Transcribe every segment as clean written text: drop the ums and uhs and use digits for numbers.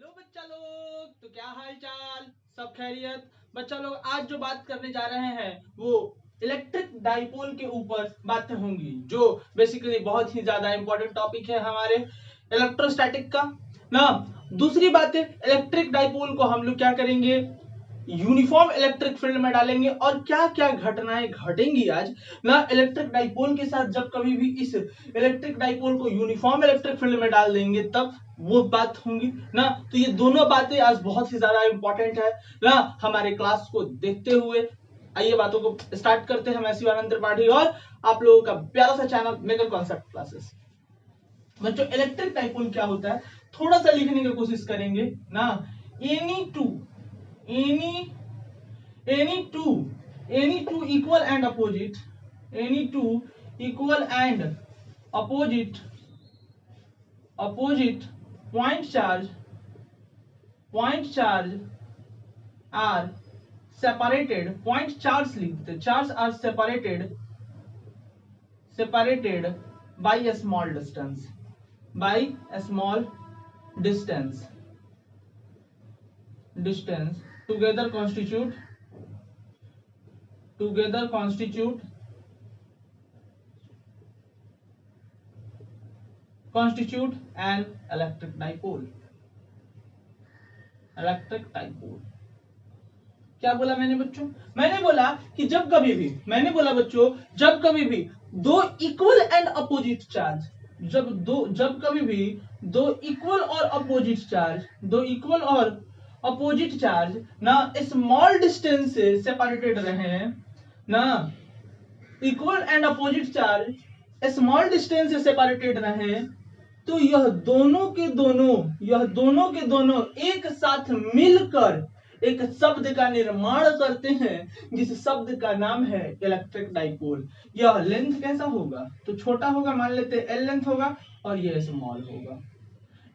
Hello बच्चा लोग, तो क्या हाल चाल, सब खैरियत। बच्चा लोग, आज जो बात करने जा रहे हैं वो इलेक्ट्रिक डाइपोल के ऊपर बातें होंगी, जो बेसिकली बहुत ही ज्यादा इंपॉर्टेंट टॉपिक है हमारे इलेक्ट्रोस्टैटिक का ना। दूसरी बात है, इलेक्ट्रिक डाइपोल को हम लोग क्या करेंगे, यूनिफॉर्म इलेक्ट्रिक फील्ड में डालेंगे और क्या क्या घटनाएं घटेंगी आज ना इलेक्ट्रिक डाइपोल के साथ। जब कभी भी इस इलेक्ट्रिक डाइपोल को यूनिफॉर्म इलेक्ट्रिक फील्ड में डाल देंगे तब वो बात होंगी ना। तो ये दोनों बातें आज बहुत ही ज्यादा इंपॉर्टेंट है ना हमारे क्लास को देखते हुए। आइए बातों को स्टार्ट करते हैं। मैं शिवानंद त्रिपाठी और आप लोगों का प्यारा सा चैनल मेगा कॉन्सेप्ट क्लासेस। बच्चों, इलेक्ट्रिक डाइपोल क्या होता है थोड़ा सा लिखने की कोशिश करेंगे ना। Any two equal and opposite, any two equal and opposite point charge are separated. Point charge लिखते, charge are separated by a small distance, together constitute an electric dipole. क्या बोला मैंने बच्चों? मैंने बोला कि जब कभी भी दो इक्वल एंड अपोजिट चार्ज, जब कभी भी दो इक्वल और अपोजिट चार्ज ना स्मॉल डिस्टेंस से सेपरेटेड रहे ना, equal and opposite charge small distance से सेपरेटेड रहे, तो यह दोनों के दोनों एक साथ मिलकर एक शब्द का निर्माण करते हैं, जिस शब्द का नाम है इलेक्ट्रिक डाइपोल। यह लेंथ कैसा होगा, तो छोटा होगा, मान लेते हैं एल लेंथ होगा और यह स्मॉल होगा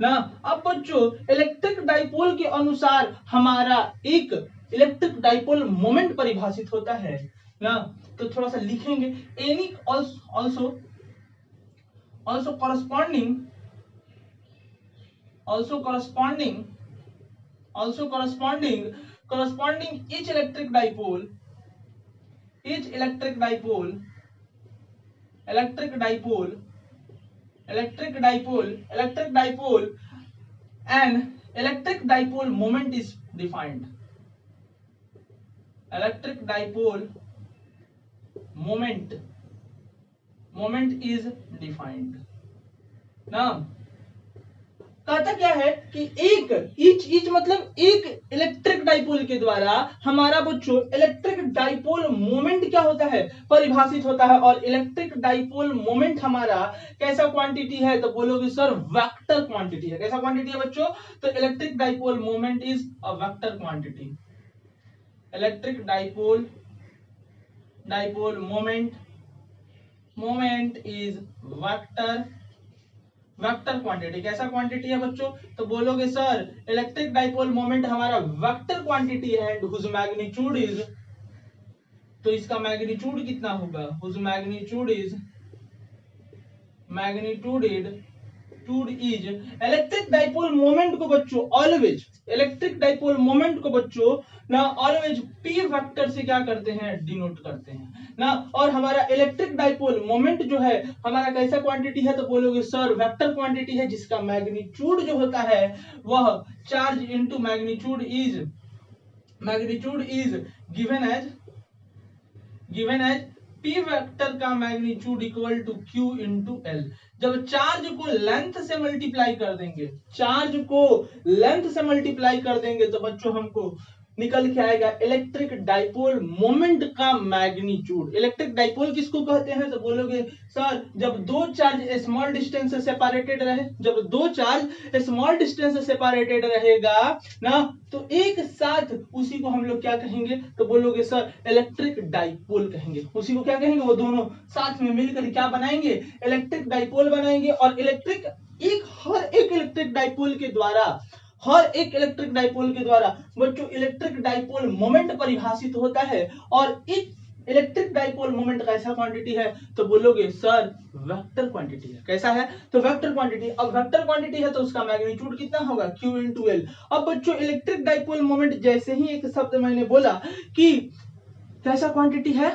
ना। अब बच्चों, इलेक्ट्रिक डाइपोल के अनुसार हमारा एक इलेक्ट्रिक डाइपोल मोमेंट परिभाषित होता है ना। तो थोड़ा सा लिखेंगे, any also corresponding each electric dipole and electric dipole moment is defined. Electric dipole moment is defined ना। कहता क्या है कि ईच मतलब एक इलेक्ट्रिक डाइपोल के द्वारा हमारा बच्चों इलेक्ट्रिक डाइपोल मोमेंट क्या होता है, परिभाषित होता है। और इलेक्ट्रिक डाइपोल मोमेंट हमारा कैसा क्वांटिटी है, तो बोलोगे सर वेक्टर क्वांटिटी है। कैसा क्वांटिटी है बच्चों, तो electric dipole moment is a vector quantity. Electric dipole moment is vector quantity. कैसा क्वांटिटी है बच्चों, तो बोलोगे सर इलेक्ट्रिक डाइपोल मोमेंट हमारा वेक्टर क्वांटिटी है, हुज मैग्नीट्यूड इज, तो इसका मैग्नीट्यूड कितना होगा, whose magnitude is electric dipole moment को बच्चों ऑलवेज ना ऑलवेज पी वेक्टर से क्या करते हैं, डिनोट करते हैं ना। और हमारा इलेक्ट्रिक डाइपोल मोमेंट जो है हमारा कैसा क्वांटिटी है, तो बोलोगे सर वेक्टर क्वांटिटी है, जिसका मैग्नीट्यूड जो होता है वह charge into magnitude is given as P vector का magnitude equal to Q into L. जब चार्ज को लेंथ से मल्टीप्लाई कर देंगे तो बच्चों हमको निकल के आएगा इलेक्ट्रिक डाइपोल मोमेंट का मैग्नीट्यूड। इलेक्ट्रिक डाइपोल किसको कहते हैं, तो बोलोगे सर जब दो चार्ज स्मॉल डिस्टेंस से सेपरेटेड रहेगा ना, तो एक साथ उसी को हम लोग क्या कहेंगे, तो बोलोगे सर इलेक्ट्रिक डाइपोल कहेंगे। उसी को क्या कहेंगे, वो दोनों साथ में मिलकर क्या बनाएंगे, इलेक्ट्रिक डाइपोल बनाएंगे। और हर एक इलेक्ट्रिक डाइपोल के द्वारा बच्चों इलेक्ट्रिक डाइपोल मोमेंट परिभाषित होता है। और इलेक्ट्रिक डाइपोल मोमेंट कैसा क्वांटिटी है, तो बोलोगे सर वेक्टर क्वांटिटी है। कैसा है, तो वेक्टर क्वांटिटी। अब वेक्टर क्वांटिटी है तो उसका मैग्नीट्यूड कितना होगा, Q × L। अब बच्चों इलेक्ट्रिक डाइपोल मोमेंट जैसे ही एक शब्द मैंने बोला कि कैसा क्वांटिटी है,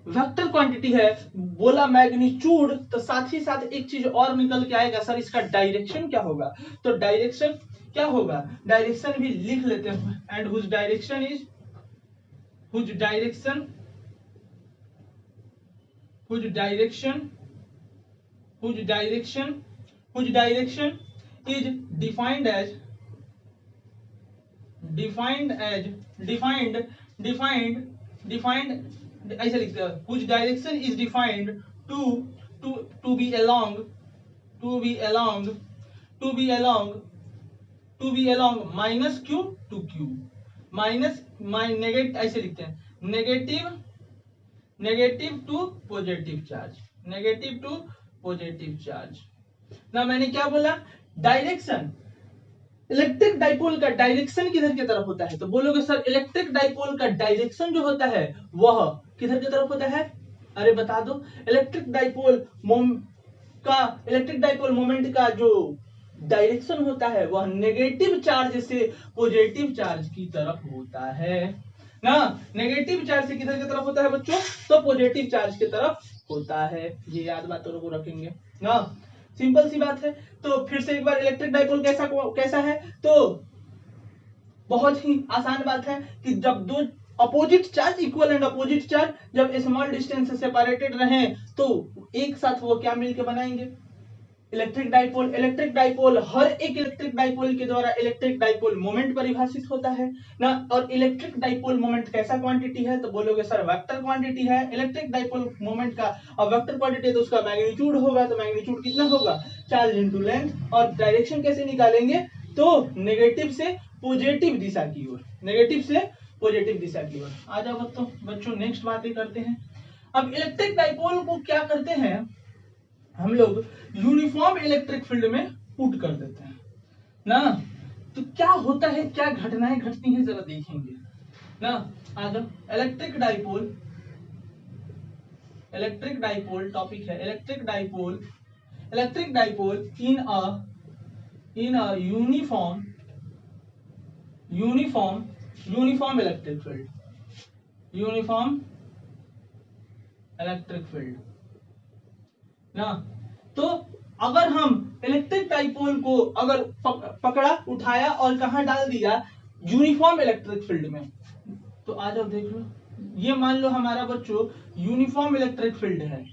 वेक्टर क्वांटिटी है, बोला मैग्नीट्यूड, तो साथ ही साथ एक चीज और निकल के आएगा सर इसका डायरेक्शन क्या होगा। तो डायरेक्शन क्या होगा, डायरेक्शन भी लिख लेते हैं। And whose direction is, whose direction is defined as ऐसे लिखते हैं, which direction is defined to be along minus q to q, minus negative, ऐसे लिखते हैं नेगेटिव टू पॉजिटिव चार्ज। ना मैंने क्या बोला, डायरेक्शन, इलेक्ट्रिक डाइपोल का डायरेक्शन किधर की तरफ होता है, तो बोलोगे सर इलेक्ट्रिक डाइपोल का डायरेक्शन जो होता है वह किधर की तरफ होता है, अरे बता दो। इलेक्ट्रिक डाइपोल मोमेंट का जो डायरेक्शन होता है वह नेगेटिव चार्ज से पॉजिटिव चार्ज की तरफ होता है ना। नेगेटिव चार्ज से किधर की तरफ होता है बच्चों, तो पॉजिटिव चार्ज की तरफ होता है। ये याद बातों को रखेंगे ना, सिंपल सी बात है। तो फिर से एक बार इलेक्ट्रिक डाइपोल कैसा है, तो बहुत ही आसान बात है कि जब दो opposite charge, equal and opposite charge जब स्मॉल डिस्टेंस से सेपरेटेड रहे तो एक साथ वो क्या मिलके बनाएंगे, इलेक्ट्रिक डाइपोल। इलेक्ट्रिक डाइपोल, हर एक इलेक्ट्रिक डाइपोल के द्वारा इलेक्ट्रिक डाइपोल मोमेंट परिभाषित होता है ना। और इलेक्ट्रिक डाइपोल मोमेंट कैसा क्वांटिटी है, तो बोलोगे सर वेक्टर क्वांटिटी है। इलेक्ट्रिक डाइपोल मोमेंट का अब वेक्टर क्वांटिटी है तो उसका मैग्नीट्यूड होगा, तो मैग्नीट्यूड कितना होगा, चार्ज इनटू लेंथ। और डायरेक्शन कैसे निकालेंगे, तो नेगेटिव से पॉजिटिव दिशा की ओर, नेगेटिव से पॉजिटिव दिशा की ओर। आ जाओ बच्चों नेक्स्ट बातें करते हैं। अब इलेक्ट्रिक डाइपोल को क्या करते हैं हम लोग, यूनिफॉर्म इलेक्ट्रिक फील्ड में पुट कर देते हैं ना। तो क्या होता है, क्या घटनाएं घटती हैं जरा देखेंगे ना। आ जाओ, इलेक्ट्रिक डाइपोल टॉपिक है, electric dipole in a uniform electric field ना। तो अगर हम इलेक्ट्रिक डाइपोल को अगर पकड़ा, उठाया और कहां डाल दिया, यूनिफॉर्म इलेक्ट्रिक फील्ड में, तो आ जाओ देख लो, ये मान लो हमारा बच्चों यूनिफॉर्म इलेक्ट्रिक फील्ड है।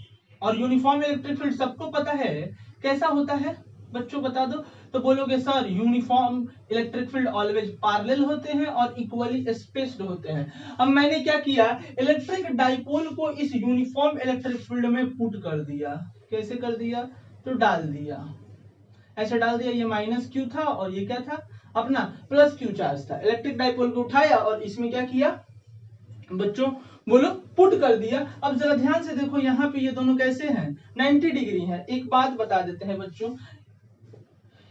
और यूनिफॉर्म इलेक्ट्रिक फील्ड सबको पता है कैसा होता है बच्चों, बता दो। तो बोलोगे sir uniform electric field always parallel होते हैं और इक्वली स्पेस्ड होते हैं। अब मैंने क्या किया, इलेक्ट्रिक डाइपोल को इस यूनिफॉर्म इलेक्ट्रिक फील्ड में पुट कर दिया। कैसे कर दिया, तो डाल दिया, ऐसे डाल दिया। ये माइनस क्यू था और ये क्या था, अपना प्लस क्यू चार्ज था। इलेक्ट्रिक डाइपोल को उठाया और इसमें क्या किया बच्चों, बोलो पुट कर दिया। अब जरा ध्यान से देखो, यहाँ पे ये दोनों कैसे हैं, 90 डिग्री है। एक बात बता देते हैं बच्चों,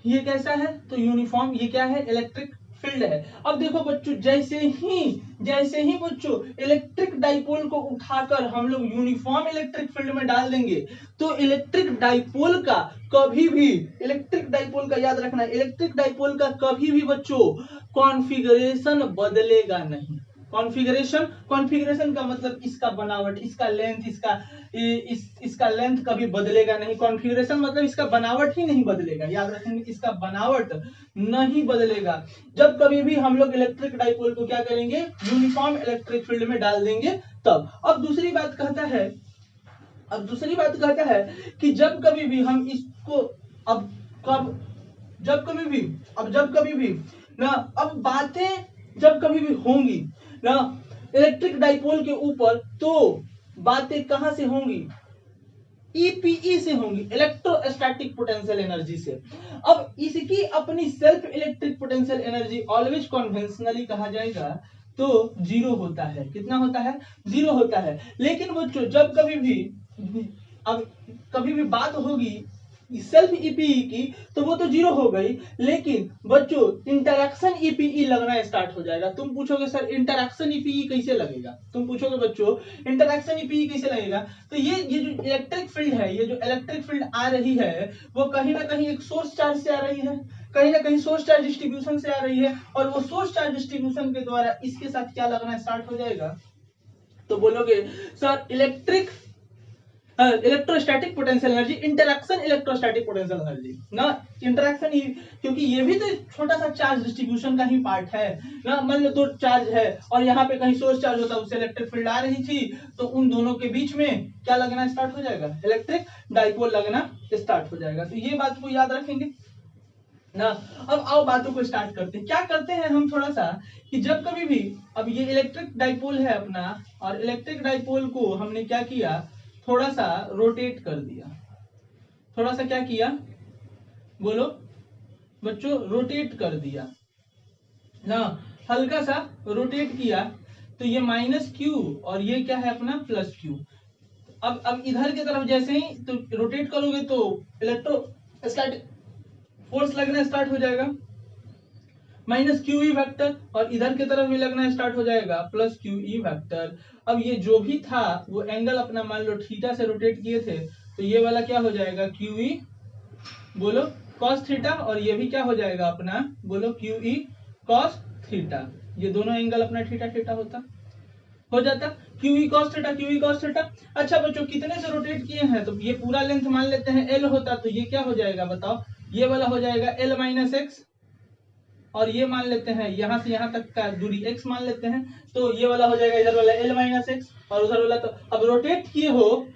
ये कैसा है, तो यूनिफॉर्म, ये क्या है, इलेक्ट्रिक फील्ड है। अब देखो बच्चों, जैसे ही बच्चों इलेक्ट्रिक डाइपोल को उठाकर हम लोग यूनिफॉर्म इलेक्ट्रिक फील्ड में डाल देंगे, तो इलेक्ट्रिक डाइपोल का कभी भी, इलेक्ट्रिक डाइपोल का याद रखना, इलेक्ट्रिक डाइपोल का कभी भी बच्चों कॉन्फ़िगरेशन बदलेगा नहीं। कॉन्फ़िगरेशन का मतलब इसका बनावट, इसका लेंथ, इसका लेंथ कभी बदलेगा नहीं। कॉन्फ़िगरेशन मतलब इसका बनावट ही नहीं बदलेगा, याद रखेंगे, इसका बनावट नहीं बदलेगा। जब कभी भी हम लोग इलेक्ट्रिक डाइपोल को क्या करेंगे, यूनिफॉर्म इलेक्ट्रिक फील्ड में डाल देंगे तब। अब दूसरी बात कहता है कि जब कभी भी हम इसको, जब कभी भी ना, अब बातें जब कभी भी होंगी ना इलेक्ट्रिक डाइपोल के ऊपर, तो बातें कहां से होंगी, ईपीई से होंगी, इलेक्ट्रोस्टैटिक पोटेंशियल एनर्जी से। अब इसकी अपनी self electric potential energy always conventionally कहा जाएगा तो 0 होता है। कितना होता है, 0 होता है। लेकिन बच्चों जब कभी भी बात होगी सेल्फ ईपीई की तो वो तो जीरो हो गई, लेकिन बच्चों इंटरैक्शन ईपीई लगना स्टार्ट हो जाएगा। तुम पूछोगे सर इंटरैक्शन ईपीई कैसे लगेगा, तुम पूछोगे बच्चों इंटरैक्शन ईपीई कैसे लगेगा, तो ये जो इलेक्ट्रिक फील्ड है, ये जो इलेक्ट्रिक फील्ड आ रही है वो कहीं ना कहीं एक सोर्स चार्ज से आ रही है, कहीं ना कहीं सोर्स चार्ज डिस्ट्रीब्यूशन से आ रही है, और वो सोर्स चार्ज डिस्ट्रीब्यूशन के द्वारा इसके साथ क्या लगना स्टार्ट हो जाएगा, तो बोलोगे sir electrostatic potential energy, interaction electrostatic potential energy ना, इंटरैक्शन ही, क्योंकि ये भी तो छोटा सा चार्ज डिस्ट्रीब्यूशन का ही पार्ट है ना। मान लो तो चार्ज है और यहाँ पे कहीं सोर्स चार्ज होता है, उससे इलेक्ट्रिक फील्ड आ रही थी, तो उन दोनों के बीच में क्या लगना स्टार्ट हो जाएगा, इलेक्ट्रिक डाइपोल लगना स्टार्ट हो जाएगा। तो ये बात को याद रखेंगे ना। अब आओ बातों को स्टार्ट करते हैं। क्या करते हैं हम थोड़ा सा कि जब कभी भी, अब ये इलेक्ट्रिक डाइपोल है अपना, और इलेक्ट्रिक डाइपोल को हमने क्या किया, थोड़ा सा रोटेट कर दिया, थोड़ा सा क्या किया बोलो बच्चों, रोटेट कर दिया ना, हल्का सा रोटेट किया, तो ये माइनस क्यू और ये क्या है अपना प्लस क्यू। अब इधर की तरफ जैसे ही तो रोटेट करोगे तो इलेक्ट्रोस्टैटिक फोर्स लगना स्टार्ट हो जाएगा, माइनस क्यू ई वैक्टर, और इधर की तरफ भी लगना स्टार्ट हो जाएगा प्लस क्यू ई वैक्टर। अब ये जो भी था वो एंगल अपना मान लो थीटा से रोटेट किए थे, तो ये वाला क्या हो जाएगा क्यू ई बोलो कॉस थीटा, और ये भी क्या हो जाएगा अपना बोलो क्यू ई कॉस थीटा। ये दोनों एंगल अपना थीटा थीटा हो जाता Q e cos theta, Q e cos theta. अच्छा बच्चों कितने से रोटेट किए हैं, तो ये पूरा लेंथ मान लेते हैं एल होता, तो ये क्या हो जाएगा बताओ, ये वाला हो जाएगा एल माइनस एक्स, और ये मान लेते हैं यहां से यहां तक का दूरी x मान लेते हैं, तो ये वाला हो जाएगा इधर वाला l माइनस एक्स, और उधर वाला, तो अब रोटेट किए हो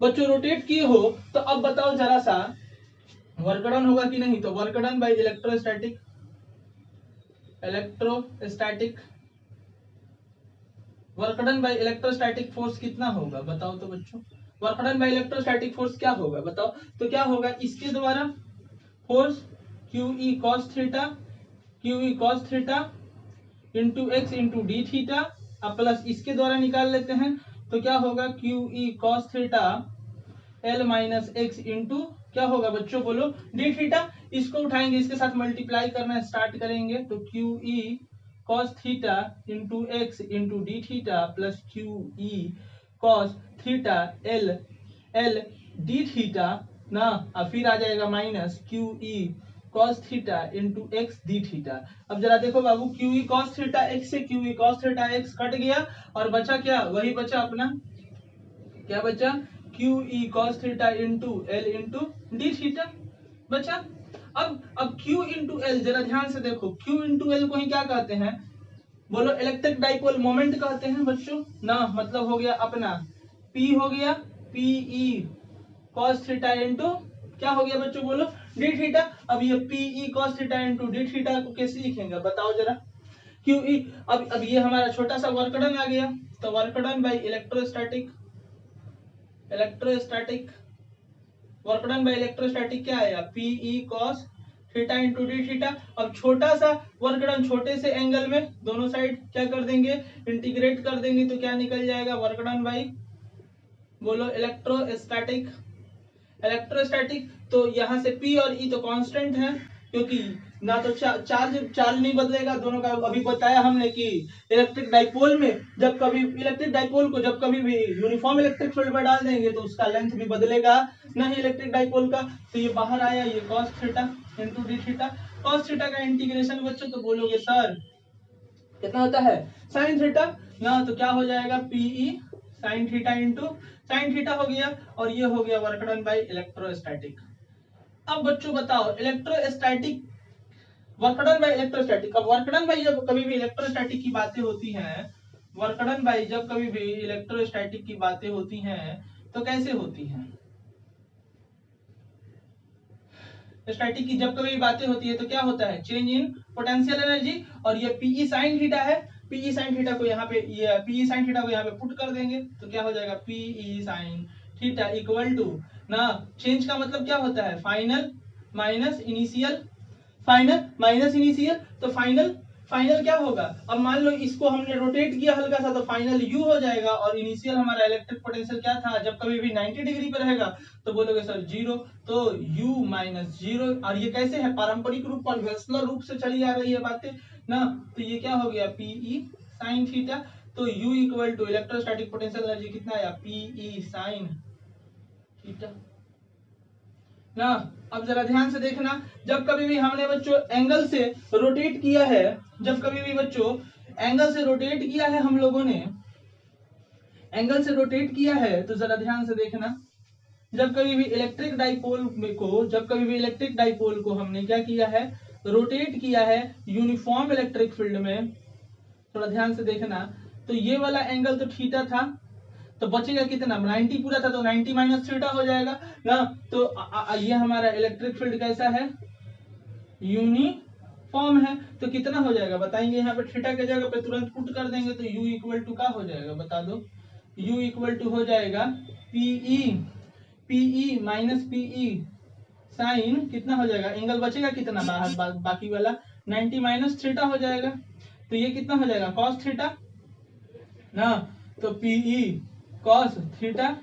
बच्चों, रोटेट किए हो, तो अब बताओ जरा सा वर्क डन होगा कि नहीं, तो work done by electrostatic work done by electrostatic force कितना होगा बताओ तो बच्चों, work done by electrostatic force क्या होगा बताओ, तो क्या होगा इसके द्वारा force Q e cos theta, Q e cos theta into x into d theta, अब प्लस इसके द्वारा निकाल लेते हैं, तो क्या होगा Q e cos theta L minus x into क्या होगा बच्चों बोलो डी थीटा, इसको उठाएंगे इसके साथ मल्टीप्लाई करना स्टार्ट करेंगे, तो q e cos theta into x into d theta plus q e cos theta l l d theta ना, अब फिर आ जाएगा minus q e cos theta into x d theta. अब जरा देखो बाबू q e cos theta x से q e cos theta x cut गया, और बचा क्या, वही बचा अपना क्या बचा q e cos theta into l into d theta बचा। अब Q इंटू एल जरा ध्यान से देखो, Q इंटू एल को ही क्या कहते हैं बोलो, इलेक्ट्रिक डाइपोल मोमेंट कहते हैं बच्चों ना, मतलब हो गया अपना P हो गया PE cos थीटा इंटू क्या हो गया बच्चों बोलो डी थीटा। अब ये PE cos theta into d theta को कैसे लिखेंगे बताओ जरा, QE, अब ये हमारा छोटा सा वर्क डन आ गया, तो work done by electrostatic work done by electrostatic क्या आया PE cos theta into d theta. अब छोटा सा वर्क डन, छोटे से एंगल में दोनों साइड क्या कर देंगे इंटीग्रेट कर देंगे, तो क्या निकल जाएगा वर्क डन बाय बोलो इलेक्ट्रोस्टैटिक तो यहाँ से P और E तो कांस्टेंट है, क्योंकि ना तो चार्ज नहीं बदलेगा दोनों का। अभी बताया हमने कि इलेक्ट्रिक डाइपोल को जब कभी भी यूनिफॉर्म इलेक्ट्रिक फील्ड में डाल देंगे तो उसका लेंथ भी बदलेगा नहीं इलेक्ट्रिक डाइपोल का। तो ये बाहर आया ये cos theta into d theta, cos theta का इंटीग्रेशन बच्चों तो बोलोगे सर कितना होता है sin थीटा ना, तो क्या हो जाएगा PE sin theta into sin theta हो गया, और ये हो गया वर्क डन बाय इलेक्ट्रोस्टैटिक। अब बच्चों बताओ वर्क डन बाय इलेक्ट्रोस्टैटिक, अब वर्क डन बाय जब कभी भी इलेक्ट्रोस्टैटिक की बातें होती हैं, वर्क डन बाय जब कभी भी इलेक्ट्रोस्टैटिक की बातें होती हैं तो कैसे होती हैं, स्टैटिक की जब कभी बातें होती है तो क्या होता है चेंज इन पोटेंशियल एनर्जी, और ये PE sin थीटा है, PE sin थीटा को यहाँ पे ये PE sin थीटा को यहाँ पे पुट कर देंगे, तो क्या हो जाएगा PE sin theta equal to ना, चेंज का मतलब क्या होता है, फाइनल माइनस इनिशियल, तो फाइनल फाइनल क्या होगा, अब मान लो इसको हमने रोटेट किया हल्का सा तो फाइनल u हो जाएगा, और इनिशियल हमारा इलेक्ट्रिक पोटेंशियल क्या था, जब कभी भी 90 डिग्री पे रहेगा तो बोलोगे सर 0, तो u माइनस 0, और ये कैसे है, पारंपरिक रूप कन्वेंशनल रूप से चली आ रही है बातें ना, तो ये क्या हो गया Pe sin थीटा, तो u equal to electrostatic potential energy कितना आया Pe sin थीटा ना। अब जरा ध्यान से देखना, जब कभी भी हमने बच्चों एंगल से रोटेट किया है, जब कभी भी बच्चों एंगल से रोटेट किया है, हम लोगों ने एंगल से रोटेट किया है, तो जरा ध्यान से देखना, जब कभी भी इलेक्ट्रिक डाइपोल को हमने क्या किया है, रोटेट किया है यूनिफॉर्म इलेक्ट्रिक फील्ड में, थोड़ा ध्यान से देखना, तो ये वाला एंगल तो थीटा था, तो बचेगा कितना, 90 पूरा था तो 90 माइनस थीटा हो जाएगा ना। तो ये हमारा इलेक्ट्रिक फील्ड कैसा है, यूनिफॉर्म है, तो कितना हो जाएगा बताएंगे, यहाँ पे थीटा के जगह पे तुरंत पुट कर देंगे, तो u इक्वल टू क्या हो जाएगा बता दो, u इक्वल टू हो जाएगा Pe माइनस Pe साइन कितना हो जाएगा, एंगल बचेगा कितना बाहर बाकी वाला 90 माइनस थीटा हो जाएगा, तो ये कितना हो जाएगा cos थीटा ना, तो Pe cos थीटा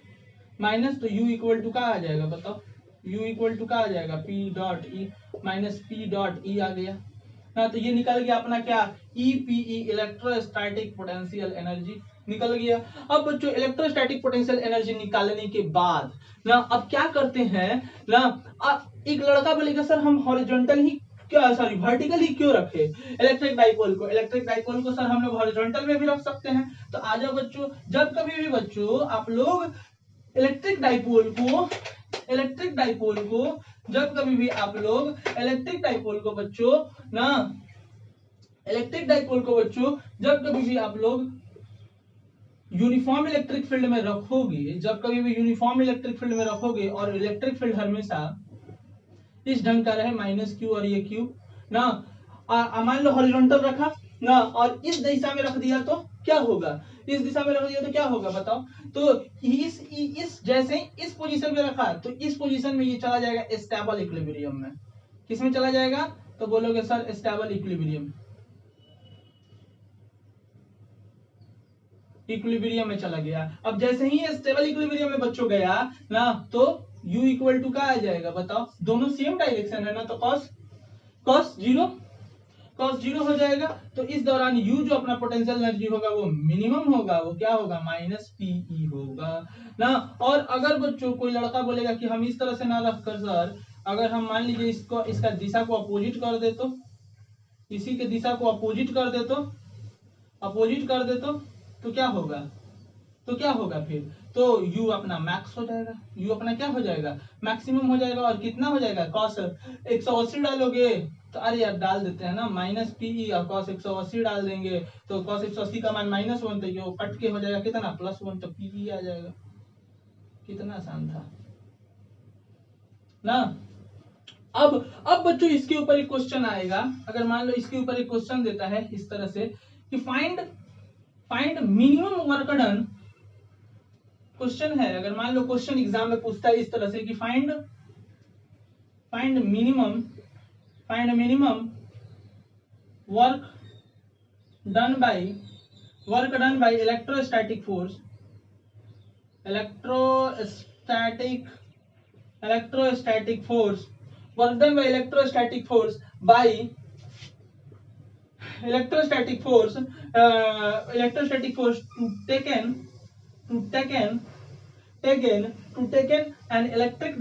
माइनस, तो u इक्वल टू क्या आ जाएगा बताओ, u इक्वल टू क्या आ जाएगा P dot e minus P dot e आ गया ना, तो ये निकल गया अपना क्या EPE इलेक्ट्रोस्टैटिक पोटेंशियल एनर्जी निकल गया। अब बच्चों इलेक्ट्रोस्टैटिक पोटेंशियल एनर्जी निकालने के बाद ना अब क्या करते हैं ना, एक लड़का बोलेगा सर हम हॉरिजॉन्टल ही क्या सॉरी वर्टिकल ही क्यों रखे इलेक्ट्रिक डाइपोल को सर हम लोग हॉरिजॉन्टल में भी रख सकते हैं, तो आ जाओ बच्चों, जब कभी भी बच्चों आप लोग इलेक्ट्रिक डाइपोल को जब कभी भी आप लोग इलेक्ट्रिक डाइपोल को बच्चों जब कभी भी आप लोग यूनिफॉर्म इलेक्ट्रिक फील्ड में रखोगे, जब कभी भी यूनिफॉर्म इलेक्ट्रिक फील्ड में रखोगे और इलेक्ट्रिक फील्ड हमेशा इस ढंग का रहे माइनस क्यू और ये क्यू ना, मान लो हॉरिजॉन्टल रखा ना और इस दिशा में रख दिया तो क्या होगा, इस दिशा में रख दिया तो क्या होगा बताओ, तो इस जैसे इस पोजीशन में रखा तो इस पोजीशन में ये चला जाएगा स्टेबल इक्विलिब्रियम में, किसमें चला जाएगा, तो बोलोगे सर स्टेबल इक्विलिब्रियम में चला गया। अब जैसे ही स्टेबल इक्विलिब्रियम में बच्चों गया ना, तो u इक्वल टू क्या आ जाएगा बताओ, दोनों सेम डायरेक्शन है ना, तो cos जीरो हो जाएगा, तो इस दौरान u जो अपना पोटेंशियल एनर्जी होगा वो मिनिमम होगा, वो क्या होगा माइनस Pe होगा ना। और अगर बच्चों कोई लड़का बोलेगा कि हम इस तरह से ना रखकर सर, अगर हम मान लीजिए इसका दिशा को अपोजिट कर दे, तो इसी के दिशा को अपोजिट कर दे तो क्या होगा फिर, तो u अपना मैक्स हो जाएगा, u अपना क्या हो जाएगा मैक्सिमम हो जाएगा, और कितना हो जाएगा cos 180 डालोगे, तो अरे यार डाल देते हैं ना माइनस Pe और cos 180 डाल देंगे, तो cos 180 का मान -1, तो ये कट के हो जाएगा कितना +1, तो Pe आ जाएगा, कितना आसान था ना। अब बच्चों इसके ऊपर एक क्वेश्चन आएगा, अगर मान लो इसके ऊपर एक क्वेश्चन देता है इस तरह से कि find minimum work done, question है, अगर मान लो क्वेश्चन एग्जाम में पूछता है इस तरह से कि find minimum work done by electrostatic force work done by electrostatic force to taken an electric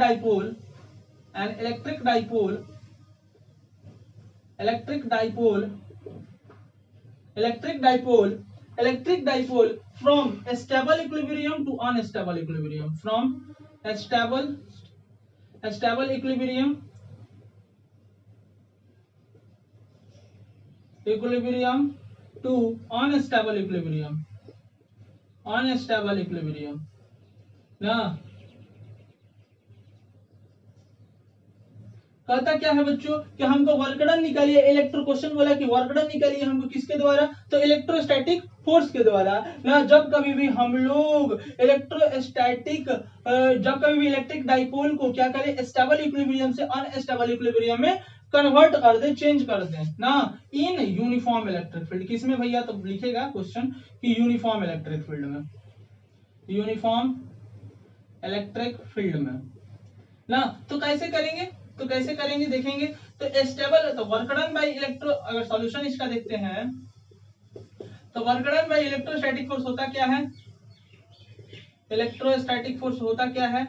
dipole from a stable equilibrium to unstable equilibrium, from a stable equilibrium to unstable equilibrium ना। कहता क्या है बच्चों कि हमको work done निकालिए, electro question बोला कि वर्क डन निकालिए हमको किसके द्वारा, तो इलेक्ट्रोस्टैटिक फोर्स के द्वारा ना। जब कभी भी हम लोग इलेक्ट्रिक डाइपोल को क्या करें, स्टेबल इक्विलिब्रियम से अनस्टेबल इक्विलिब्रियम में कन्वर्ट कर दे, चेंज कर दे ना इन यूनिफॉर्म इलेक्ट्रिक फील्ड। किसमें भैया? तो लिखेगा क्वेश्चन कि यूनिफॉर्म इलेक्ट्रिक फील्ड में, यूनिफॉर्म इलेक्ट्रिक फील्ड में ना। तो कैसे करेंगे? तो कैसे करेंगे देखेंगे। तो स्टेबल, तो वर्क डन बाय इलेक्ट्रो, अगर सॉल्यूशन इसका देखते हैं तो work done by electrostatic force होता क्या है? इलेक्ट्रोस्टैटिक फोर्स होता क्या है?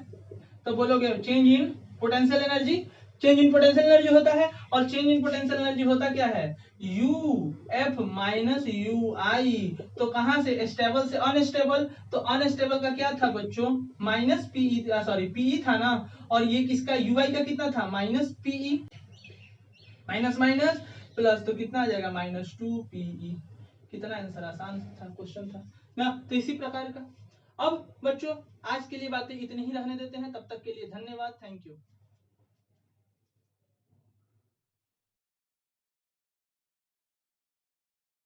तो बोलोगे change in potential energy, change in potential energy होता है। और चेंज इन पोटेंशियल एनर्जी होता क्या है? यू एफ माइनस यू आई। तो कहां से? स्टेबल से अनस्टेबल। तो अनस्टेबल का क्या था बच्चों? माइनस पीई, सॉरी पीई था ना। और ये किसका? यूआई का कितना था? Minus PE, minus minus plus, तो कितना आ जाएगा? Minus 2 PE. कितना आंसर? आसान था क्वेश्चन था ना। तो इसी प्रकार का। अब बच्चों आज के लिए बातें इतनी ही रहने देते हैं, तब तक के लिए धन्यवाद, थैंक यू।